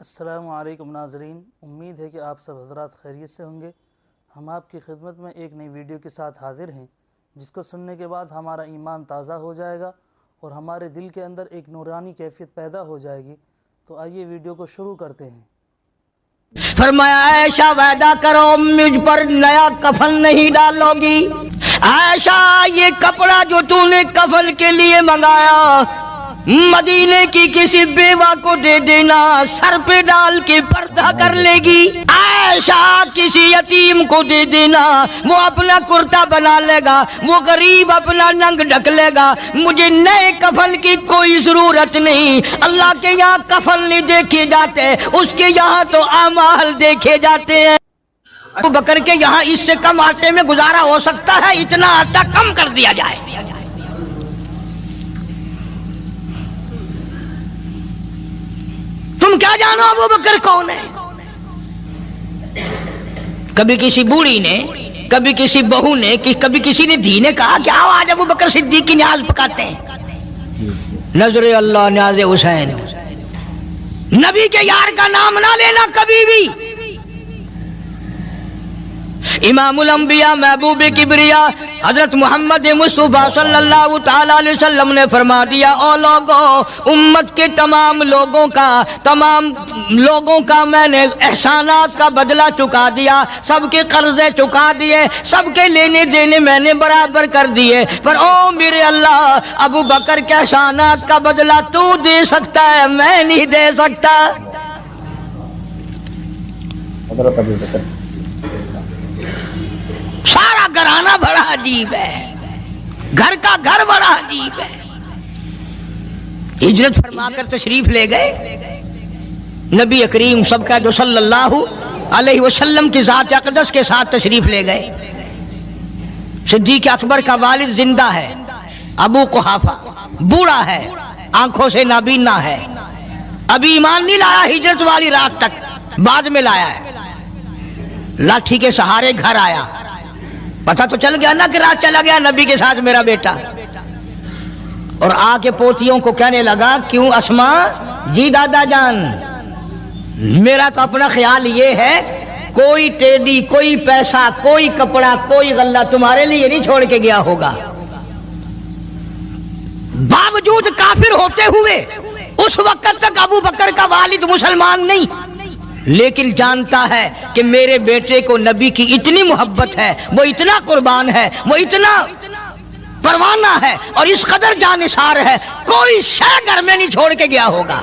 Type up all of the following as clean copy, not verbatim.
السلام علیکم ناظرین، امید ہے کہ آپ سب حضرات خیریت سے ہوں گے۔ ہم آپ کی خدمت میں ایک نئی ویڈیو کے ساتھ حاضر ہیں جس کو سننے کے بعد ہمارا ایمان تازہ ہو جائے گا اور ہمارے دل کے اندر ایک نورانی کیفیت پیدا ہو جائے گی۔ تو آئیے ویڈیو کو شروع کرتے ہیں۔ فرمایا عائشہ وعدہ کرو مجھ پر نیا کفن نہیں ڈالو گی۔ عائشہ یہ کپڑا جو تو نے کفن کے لیے منگایا مدینے کی کسی بیوہ کو دے دینا، سر پہ ڈال کے پردہ کر لے گی۔ عائشہ کسی یتیم کو دے دینا، وہ اپنا کرتا بنا لے گا، وہ غریب اپنا ننگ ڈھک لے گا، مجھے نئے کفن کی کوئی ضرورت نہیں۔ اللہ کے یہاں کفن نہیں دیکھے جاتے، اس کے یہاں تو اعمال دیکھے جاتے ہیں۔ ابو بکر کے یہاں اس سے کم آٹے میں گزارا ہو سکتا ہے، اتنا آٹا کم کر دیا جائے۔ تم کیا جانو ابو بکر کون ہے؟ کبھی کسی بوڑھی نے، کبھی کسی بہو نے، کبھی کسی نے دھی نے کہا کہ آؤ آج ابو بکر صدیق کی نیاز پکاتے ہیں۔ نظر اللہ نیاز حسین، نبی کے یار کا نام نہ لینا کبھی بھی۔ امام الانبیاء محبوب کبریا حضرت محمد مصطفیٰ صلی اللہ تعالی علیہ وسلم نے فرما دیا، او لوگوں، امت کے تمام لوگوں کا میں نے احسانات کا بدلہ چکا دیا، سب کے قرضے چکا دیے، سب کے لینے دینے میں نے برابر کر دیے، پر او میرے اللہ، ابو بکر کے احسانات کا بدلہ تو دے سکتا ہے، میں نہیں دے سکتا۔ حضرت ابو بکر سارا گھرانہ بڑا عجیب ہے، گھر کا گھر بڑا عجیب ہے۔ ہجرت فرما کر تشریف لے گئے نبی کریم سب کا جو صلی اللہ علیہ وسلم کی ذات اقدس کے ساتھ تشریف لے گئے۔ صدیق اکبر کا والد زندہ ہے، ابو قحافہ بوڑھا ہے، آنکھوں سے نابینا ہے، ابھی ایمان نہیں لایا ہجرت والی رات تک، بعد میں لایا ہے۔ لاٹھی کے سہارے گھر آیا، پتہ تو چل گیا نا کہ رات چلا گیا نبی کے ساتھ میرا بیٹا، اور آ کے پوتیوں کو کہنے لگا، کیوں اسما جی دادا جان، میرا تو اپنا خیال یہ ہے کوئی ٹیڈی، کوئی پیسہ، کوئی کپڑا، کوئی غلہ تمہارے لیے نہیں چھوڑ کے گیا ہوگا۔ باوجود کافر ہوتے ہوئے اس وقت تک ابو بکر کا والد مسلمان نہیں، لیکن جانتا ہے کہ میرے بیٹے کو نبی کی اتنی محبت ہے، وہ اتنا قربان ہے، وہ اتنا پروانہ ہے اور اس قدر جانثار ہے، کوئی شے گھر میں نہیں چھوڑ کے گیا ہوگا۔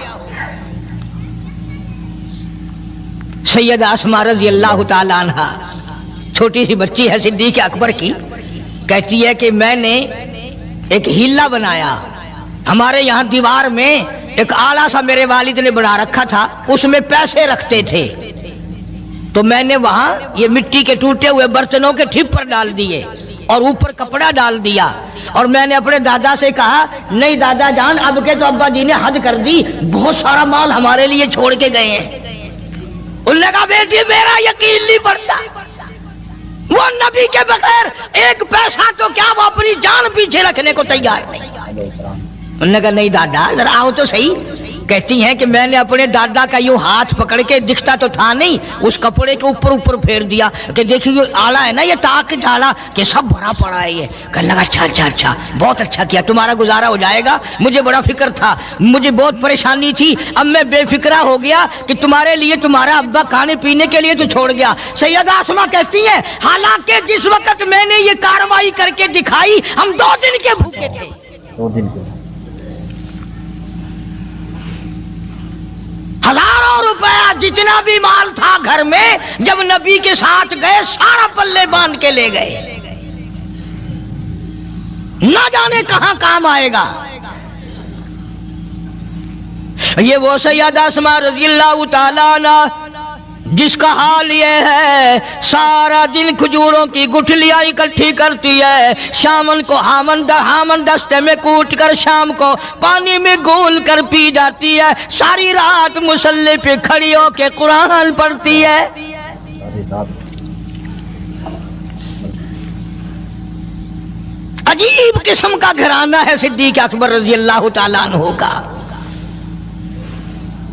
سیدہ اسماء رضی اللہ تعالی عنہ چھوٹی سی بچی ہے صدیق اکبر کی، کہتی ہے کہ میں نے ایک ہیلا بنایا، ہمارے یہاں دیوار میں ایک آلہ سا میرے والد نے بنا رکھا تھا، اس میں پیسے رکھتے تھے، تو میں نے وہاں یہ مٹی کے ٹوٹے ہوئے برتنوں کے ٹھپ پر ڈال دیے اور اوپر کپڑا ڈال دیا، اور میں نے اپنے دادا سے کہا، نہیں دادا جان، اب کے تو ابا جی نے حد کر دی، بہت سارا مال ہمارے لیے چھوڑ کے گئے ہیں۔ انہوں نے کہا، بیٹی میرا یقین نہیں پڑتا، وہ نبی کے بغیر ایک پیسہ تو کیا وہ اپنی جان پیچھے رکھنے کو تیار نہیں۔ انہوں نے کہا، نہیں دادا ذرا آؤ تو صحیح۔ کہتی ہیں کہ میں نے اپنے دادا کا یوں ہاتھ پکڑ کے، دکھتا تو تھا نہیں، اس کپڑے کے اوپر پھیر دیا کہ دیکھیے یہ آلہ ہے نا، یہ تاک ڈالا کہ سب بھرا پڑا ہے۔ یہ کہنے لگا، اچھا بہت اچھا کیا، تمہارا گزارا ہو جائے گا، مجھے بڑا فکر تھا، مجھے بہت پریشانی تھی، اب میں بے فکرہ ہو گیا کہ تمہارے لیے تمہارا ابا کھانے پینے کے لیے تو چھوڑ گیا۔ سیدہ اسماء کہتی ہیں، حالانکہ جس وقت میں نے یہ کارروائی کر کے دکھائی، ہم 2 دن کے بھوکے تھے۔ 2 دن کے ہزاروں روپیہ جتنا بھی مال تھا گھر میں، جب نبی کے ساتھ گئے سارا پلے باندھ کے لے گئے، نہ جانے کہاں کام آئے گا۔ یہ وہ سیدہ اسماء رضی اللہ تعالیٰ عنہ جس کا حال یہ ہے، سارا دن کھجوروں کی گٹھلیاں اکٹھی کرتی ہے، شامن کو ہامن دستے میں کوٹ کر شام کو پانی میں گھول کر پی جاتی ہے، ساری رات مصلی پہ کھڑی ہو کے قرآن پڑھتی ہے۔ عجیب قسم کا گھرانہ ہے صدیق اکبر رضی اللہ تعالیٰ عنہ کا۔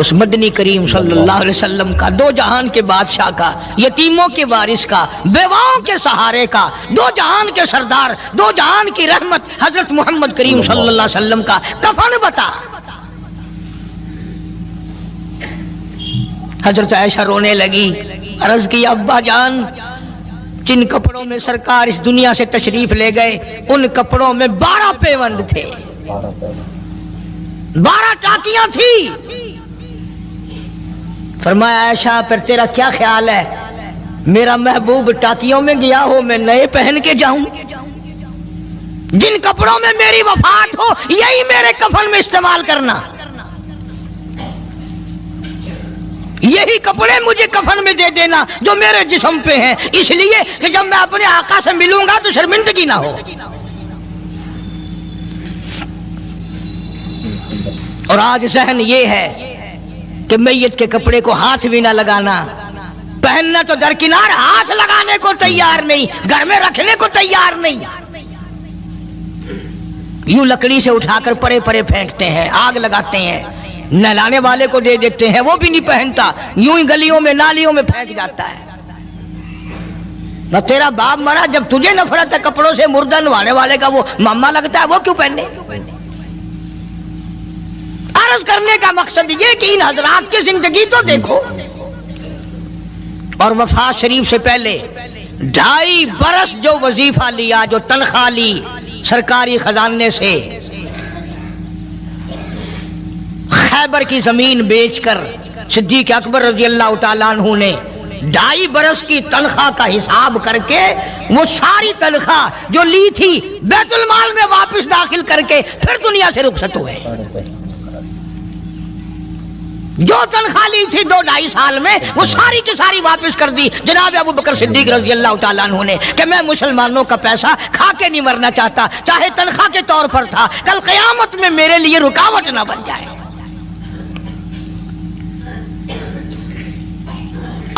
اس مدنی کریم صلی اللہ علیہ وسلم کا، دو جہان کے بادشاہ کا، یتیموں کے وارث کا، بیواؤں کے سہارے کا، دو جہان کے سردار، دو جہان کی رحمت حضرت محمد کریم صلی اللہ علیہ وسلم کا کفن بتا۔ حضرت عائشہ رونے لگی، عرض کی ابا جان جن کپڑوں میں سرکار اس دنیا سے تشریف لے گئے ان کپڑوں میں 12 پیوند تھے، 12 ٹاکیاں تھی۔ فرمایا عائشہ پھر تیرا کیا خیال ہے، میرا محبوب ٹاکیوں میں گیا ہو میں نئے پہن کے جاؤں؟ جن کپڑوں میں میری وفات ہو یہی میرے کفن میں استعمال کرنا، یہی کپڑے مجھے کفن میں دے دینا جو میرے جسم پہ ہیں، اس لیے کہ جب میں اپنے آقا سے ملوں گا تو شرمندگی نہ ہو۔ اور آج ذہن یہ ہے کہ میت کے کپڑے کو ہاتھ بھی نہ لگانا، پہننا تو درکنار، ہاتھ لگانے کو تیار نہیں، گھر میں رکھنے کو تیار نہیں، یوں لکڑی سے اٹھا کر پرے پرے پھینکتے ہیں، آگ لگاتے ہیں، نہلانے والے کو دے دیتے ہیں وہ بھی نہیں پہنتا، یوں ہی گلیوں میں نالیوں میں پھینک جاتا ہے۔ نہ تیرا باپ مرا، جب تجھے نفرت ہے کپڑوں سے، مردہ نوانے والے کا وہ ماما لگتا ہے، وہ کیوں پہنے؟ عرض کرنے کا مقصد یہ کہ ان حضرات کی زندگی تو دیکھو، اور وفات شریف سے پہلے 2.5 برس جو وظیفہ لیا، جو تنخواہ لی سرکاری خزانے سے، خیبر کی زمین بیچ کر صدیق اکبر رضی اللہ تعالیٰ عنہ نے 2.5 برس کی تنخواہ کا حساب کر کے وہ ساری تنخواہ جو لی تھی بیت المال میں واپس داخل کر کے پھر دنیا سے رخصت ہوئے۔ جو تنخواہ لی تھی 2-2.5 سال میں وہ ساری کی ساری واپس کر دی جناب ابو بکر صدیق رضی اللہ تعالیٰ عنہ نے، کہ میں مسلمانوں کا پیسہ کھا کے نہیں مرنا چاہتا، چاہے تنخواہ کے طور پر تھا، کل قیامت میں میرے لیے رکاوٹ نہ بن جائے۔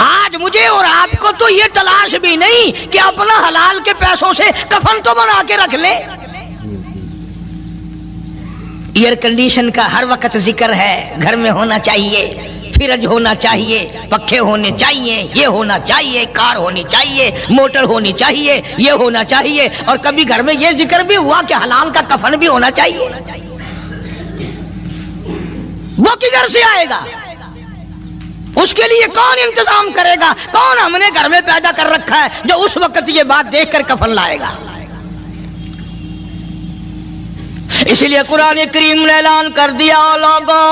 آج مجھے اور آپ کو تو یہ تلاش بھی نہیں کہ اپنا حلال کے پیسوں سے کفن تو بنا کے رکھ لیں۔ ایئر کنڈیشن کا ہر وقت ذکر ہے، گھر میں ہونا چاہیے، فریج ہونا چاہیے، پکھے ہونے چاہیے، یہ ہونا چاہیے، کار ہونی چاہیے، موٹر ہونی چاہیے، یہ ہونا چاہیے، اور کبھی گھر میں یہ ذکر بھی ہوا کہ حلال کا کفن بھی ہونا چاہیے۔ وہ کدھر سے آئے گا؟ اس کے لیے کون انتظام کرے گا؟ کون ہم نے گھر میں پیدا کر رکھا ہے جو اس وقت یہ بات دیکھ کر کفن لائے گا؟ اس لیے قرآن کریم نے اعلان کر دیا، لوگوں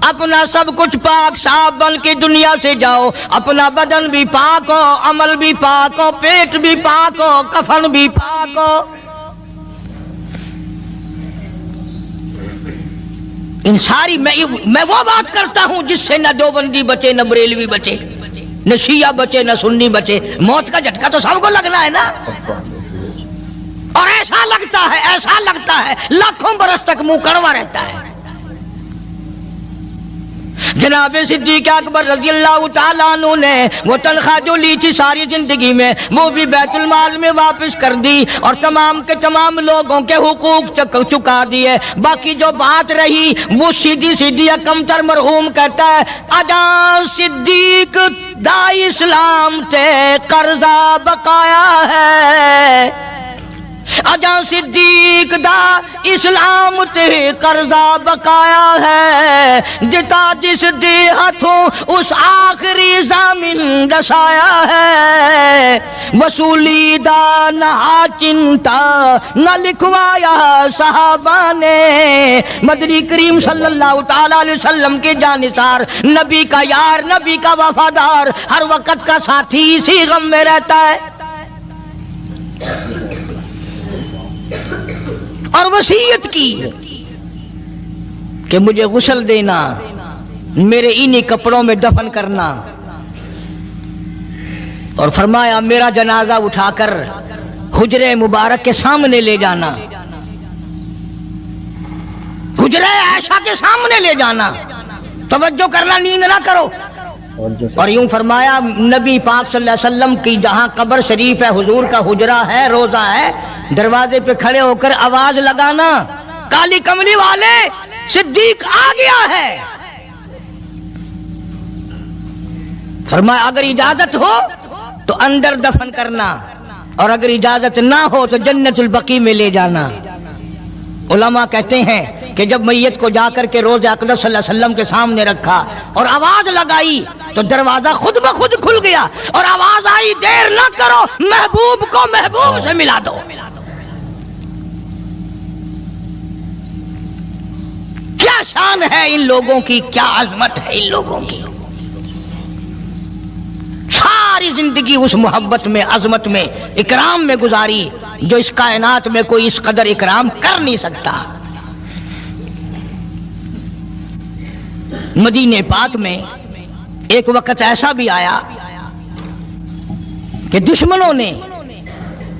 اپنا سب کچھ پاک صاف بن کے دنیا سے جاؤ، اپنا بدن بھی پاک ہو، عمل بھی پاک ہو، پیٹ بھی پاک ہو، کفن بھی پاک ہو۔ ان ساری میں وہ بات کرتا ہوں جس سے نہ دیوبندی بچے، نہ بریلوی بچے، نہ شیعہ بچے، نہ سنی بچے۔ موت کا جھٹکا تو سب کو لگنا ہے نا، اور ایسا لگتا ہے لاکھوں برس تک منہ کڑوا رہتا ہے۔ جناب صدیق اکبر رضی اللہ تعالیٰ عنہ نے وہ تنخواہ جو لی تھی ساری زندگی میں وہ بھی بیت المال میں واپس کر دی، اور تمام کے تمام لوگوں کے حقوق چکا دیے۔ باقی جو بات رہی وہ سیدھی کمتر مرحوم کہتا ہے، اجا صدیق دا اسلام تے قرضہ بقایا ہے، اجا صدیق دا اسلام تے قرضہ بقایا ہے، جتا جس دے ہاتھوں اس آخری زمین رسایا ہے، وصولی دا نہ چنتا نہ لکھوایا صحابہ نے۔ مدنی کریم صلی اللہ تعالی علیہ وسلم کے جانثار، نبی کا یار، نبی کا وفادار، ہر وقت کا ساتھی اسی غم میں رہتا ہے، اور وصیت کی کہ مجھے غسل دینا، میرے انہی کپڑوں میں دفن کرنا، اور فرمایا میرا جنازہ اٹھا کر حجرے مبارک کے سامنے لے جانا، حجرے عائشہ کے سامنے لے جانا، توجہ کرنا، نیند نہ کرو۔ اور یوں فرمایا نبی پاک صلی اللہ علیہ وسلم کی جہاں قبر شریف ہے، حضور کا حجرہ ہے، روضہ ہے، دروازے پہ کھڑے ہو کر آواز لگانا، کالی کملی والے صدیق آ گیا ہے۔ فرمایا اگر اجازت ہو تو اندر دفن کرنا، اور اگر اجازت نہ ہو تو جنت البقیع میں لے جانا۔ علماء کہتے ہیں کہ جب میت کو جا کر کے روضہ اقدس صلی اللہ علیہ وسلم کے سامنے رکھا اور آواز لگائی تو دروازہ خود بخود کھل گیا، اور آواز آئی دیر نہ کرو، محبوب کو محبوب سے ملا دو۔ کیا شان ہے ان لوگوں کی، کیا عظمت ہے ان لوگوں کی، ساری زندگی اس محبت میں، عظمت میں، اکرام میں گزاری جو اس کائنات میں کوئی اس قدر اکرام کر نہیں سکتا۔ مدینہ پاک میں ایک وقت ایسا بھی آیا کہ دشمنوں نے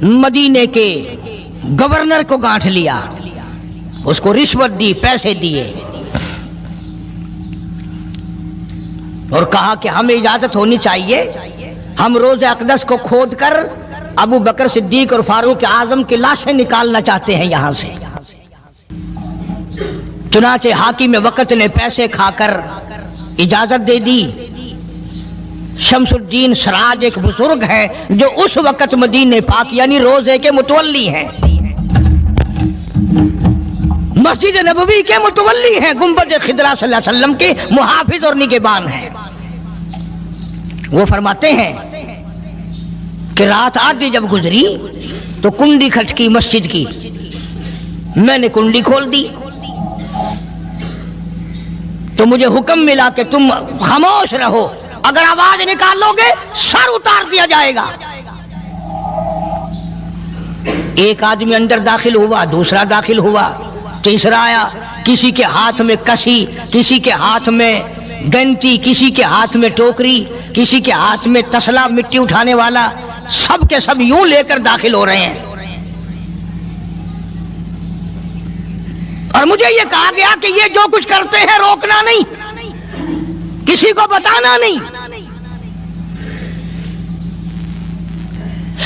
مدینے کے گورنر کو گانٹھ لیا، اس کو رشوت دی، پیسے دیے، اور کہا کہ ہمیں اجازت ہونی چاہیے، ہم روضہ اقدس کو کھود کر ابو بکر صدیق اور فاروق اعظم کی لاشیں نکالنا چاہتے ہیں یہاں سے۔ چنانچہ حاکم وقت نے پیسے کھا کر اجازت دے دی۔ شمس الدین سراج ایک بزرگ ہے جو اس وقت مدینہ پاک یعنی روضے کے متولی ہیں، مسجد نبوی کے متولی ہیں، گنبد خضرا صلی اللہ علیہ وسلم کے محافظ اور نگہبان ہیں۔ وہ فرماتے ہیں کہ رات آدھی جب گزری تو کنڈی کھٹکی مسجد کی، میں نے کنڈی کھول دی تو مجھے حکم ملا کہ تم خاموش رہو، اگر آواز نکالو گے سر اتار دیا جائے گا۔ ایک آدمی اندر داخل ہوا، دوسرا داخل ہوا، تیسرا آیا، کسی کے ہاتھ میں کسی، کسی کے ہاتھ میں گنتی، کسی کے ہاتھ میں ٹوکری، کسی کے ہاتھ میں تسلا مٹی اٹھانے والا، سب کے سب یوں لے کر داخل ہو رہے ہیں۔ اور مجھے یہ کہا گیا کہ یہ جو کچھ کرتے ہیں روکنا نہیں، کسی کو بتانا نہیں۔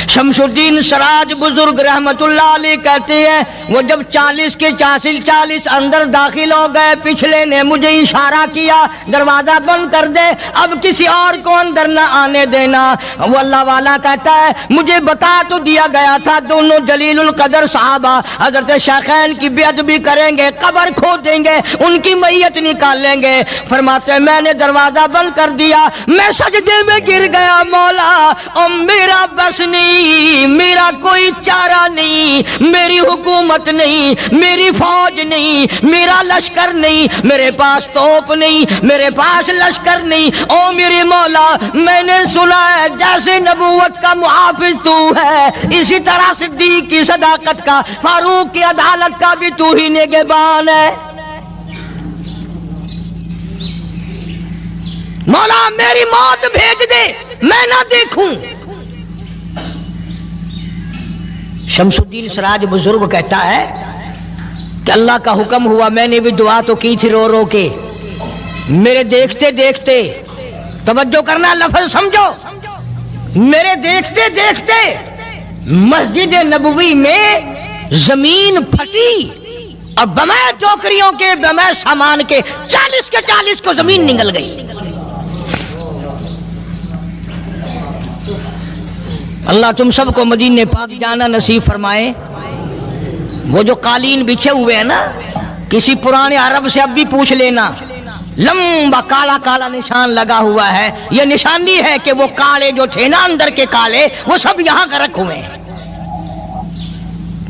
شمس الدین سراج بزرگ رحمت اللہ علیہ کہتے ہیں وہ جب 40 کے 40 اندر داخل ہو گئے، پچھلے نے مجھے اشارہ کیا دروازہ بند کر دے، اب کسی اور کو اندر نہ آنے دینا۔ وہ اللہ والا کہتا ہے مجھے بتا تو دیا گیا تھا دونوں جلیل القدر صحابہ حضرت شیخین کی بے ادبی کریں گے، قبر کھود دیں گے، ان کی میت نکال لیں گے۔ فرماتے میں نے دروازہ بند کر دیا، میں سجدے میں گر گیا، مولا او میرا بس نہیں، میرا کوئی چارہ نہیں، میری حکومت نہیں، میری فوج نہیں، میرا لشکر نہیں، میرے پاس توپ نہیں، میرے پاس لشکر نہیں، او میرے مولا میں نے سنا ہے جیسے نبوت کا محافظ تو ہے، اسی طرح صدیق کی صداقت کا، فاروق کی عدالت کا بھی تو ہی نگہبان ہے۔ مولا میری موت بھیج دے میں نہ دیکھوں۔ شمس الدین سراج بزرگ کہتا ہے کہ اللہ کا حکم ہوا، میں نے بھی دعا تو کی تھی رو رو کے، میرے دیکھتے دیکھتے، توجہ کرنا لفظ سمجھو، میرے دیکھتے دیکھتے مسجد نبوی میں زمین پھٹی اور بمائے ٹوکریوں کے، بمائے سامان کے 40 کے 40 کو زمین نگل گئی۔ اللہ تم سب کو مدینہ پاک جانا نصیب فرمائے۔ وہ جو قالین بچھے ہوئے ہیں نا، کسی پرانے عرب سے اب بھی پوچھ لینا، لمبا کالا کالا نشان لگا ہوا ہے، یہ نشانی ہے کہ وہ کالے جو تھے نا اندر کے کالے، وہ سب یہاں کا رکھ ہوئے ہیں،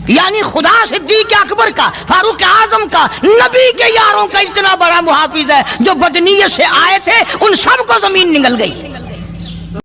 یعنی خدا صدیق اکبر کا، فاروق اعظم کا، نبی کے یاروں کا اتنا بڑا محافظ ہے، جو بدنیت سے آئے تھے ان سب کو زمین نگل گئی۔